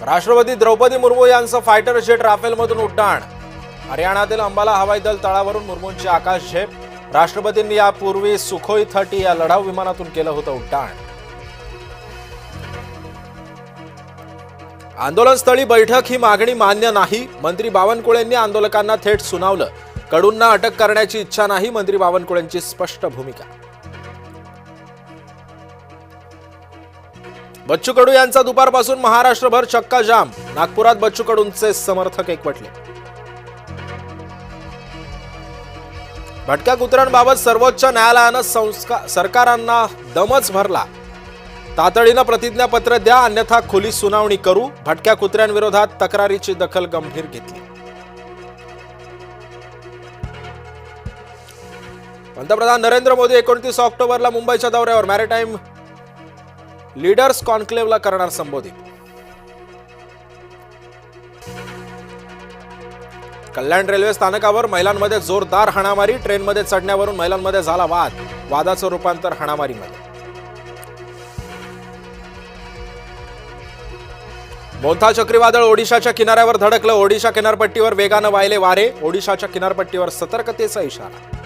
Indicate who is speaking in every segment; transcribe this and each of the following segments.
Speaker 1: राष्ट्रपती द्रौपदी मुर्मू यांचं fighter jet राफेलमधून उड्डाण. हरियाणातील अंबाला हवाई दल तळावरून मुर्मूंची आकाश झेप. राष्ट्रपतींनी यापूर्वी सुखोई 30 या लढाऊ विमानातून केलं होतं उड्डाण. आंदोलनस्थळी बैठक ही मागणी मान्य नाही. मंत्री बावनकुळेंनी आंदोलकांना थेट सुनावलं. कडूंना अटक करण्याची इच्छा नाही. मंत्री बावनकुळेंची स्पष्ट भूमिका. बच्चू कडू यांचा दुपारपासून महाराष्ट्रभर चक्का जाम. नागपुरात बच्चू कडूंचे समर्थक एकवटले. भटक्या कुत्र्यांबाबत सर्वोच्च न्यायालयानं सरकारांना दमच भरला. तातडीनं प्रतिज्ञापत्र द्या, अन्यथा खुली सुनावणी करू. भटक्या कुत्र्यांविरोधात तक्रारीची दखल गंभीर घेतली. पंतप्रधान नरेंद्र मोदी 29 ऑक्टोबरला मुंबईच्या दौऱ्यावर. मॅरिटाईम लीडर्स कॉन्क्लेव्हला करणार संबोधित. कल्याण रेल्वे स्थानकावर महिलांमध्ये जोरदार हाणामारी. ट्रेनमध्ये चढण्यावरून महिलांमध्ये झाला वाद. वादाचं रूपांतर हाणामारीमध्ये. मोंथा चक्रीवादळ ओडिशाच्या किनाऱ्यावर धडकलं. ओडिशा किनारपट्टीवर वेगानं वाहिले वारे. ओडिशाच्या किनारपट्टीवर सतर्कतेचा इशारा.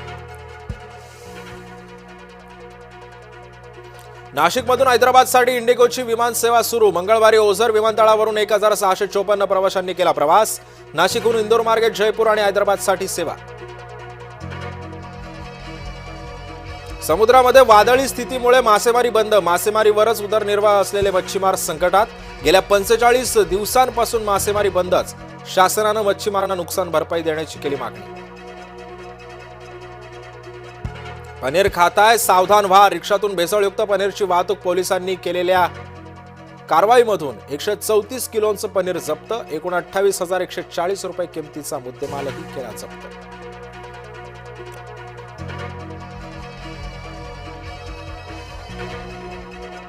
Speaker 1: नाशिकमधून हैदराबादसाठी इंडिगोची विमान सेवा सुरू. मंगळवारी ओझर विमानतळावरून 1654 प्रवाशांनी केला प्रवास. नाशिकहून इंदोर मार्गे जयपूर आणि हैदराबादसाठी सेवा. समुद्रामध्ये वादळी स्थितीमुळे मासेमारी बंद. मासेमारीवरच उदरनिर्वाह असलेले मच्छीमार संकटात. गेल्या 45 दिवसांपासून मासेमारी बंदच. शासनानं मच्छीमारांना नुकसान भरपाई देण्याची केली मागणी. पनीर खाताय, सावधान व्हा. रिक्षातून भेसळयुक्त पनीरची वाहतूक. पोलिसांनी केलेल्या कारवाईमधून 134 किलोचं पनीर जप्त. एकूण 28,140 रुपये किमतीचा मुद्देमालही केला जप्त.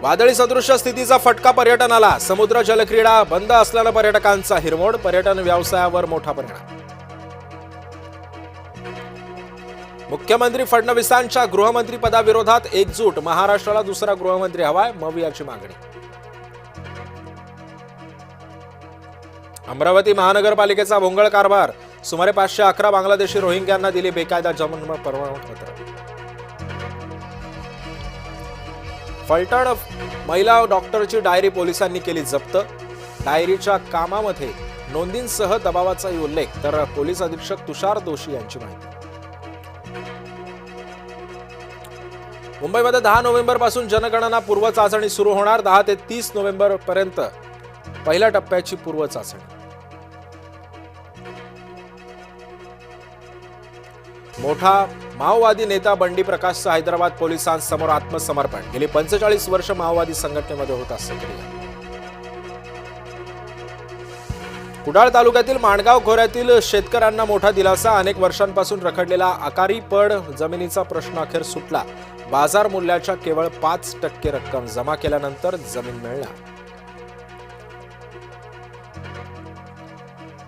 Speaker 1: वादळी सदृश्य स्थितीचा फटका पर्यटनाला. समुद्र जलक्रीडा बंद असल्यानं पर्यटकांचा हिरमोड. पर्यटन व्यवसायावर मोठा परिणाम. मुख्यमंत्री फडणवीसांच्या गृहमंत्री पदाविरोधात एकजूट. महाराष्ट्राला दुसरा गृहमंत्री हवाय. मवियाची मागणी. अमरावती महानगरपालिकेचा भोंगळ कारभार. सुमारे 511 बांगलादेशी रोहिंग्यांना दिली बेकायदा जन्म प्रमाणपत्र. फलटण महिला डॉक्टरची डायरी पोलिसांनी केली जप्त. डायरीच्या कामामध्ये नोंदींसह दबावाचाही उल्लेख. तर पोलीस अधीक्षक तुषार दोशी यांची माहिती. मुंबईमध्ये 10 नोव्हेंबरपासून जनगणना पूर्वचाचणी सुरू होणार. 10 ते 30 नोव्हेंबर पर्यंत पहिल्या टप्प्याची पूर्वचाचणी. मोठा माओवादी नेता बंडी प्रकाशचं हैदराबाद पोलिसांसमोर आत्मसमर्पण. गेली 45 वर्ष माओवादी संघटनेमध्ये होता सक्रिय. कुडाळ तालुक्यातील माणगाव खोऱ्यातील शेतकऱ्यांना मोठा दिलासा. अनेक वर्षांपासून रखडलेला अकारी पड जमिनीचा प्रश्न अखेर सुटला. बाजार मूल्याच्या केवळ 5% रक्कम जमा केल्यानंतर जमीन मिळणार.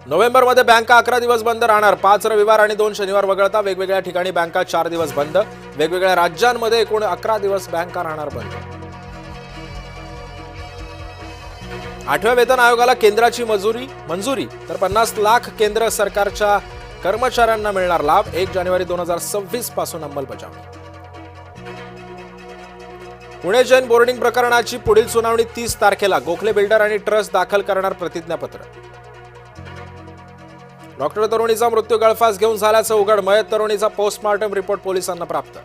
Speaker 1: नोव्हेंबरमध्ये बँका 11 दिवस बंद राहणार. 5 रविवार आणि 2 शनिवार वगळता वेगवेगळ्या ठिकाणी बँका 4 दिवस बंद. वेगवेगळ्या राज्यांमध्ये एकूण 11 दिवस बँका राहणार बंद. 8व्या वेतन आयोगाला केंद्राची मंजुरी. तर 50 लाख केंद्र सरकारच्या कर्मचाऱ्यांना मिळणार लाभ. 1 जानेवारी 2026 पासून अंमलबजावणी. पुणे जैन बोर्डिंग प्रकरणाची पुढील सुनावणी 30 तारखेला. गोखले बिल्डर आणि ट्रस्ट दाखल करणार प्रतिज्ञापत्र. डॉक्टर तरुणीचा मृत्यू गळफास घेऊन झाल्याचं उघड. मयत तरुणीचा पोस्टमॉर्टम रिपोर्ट पोलिसांना प्राप्त.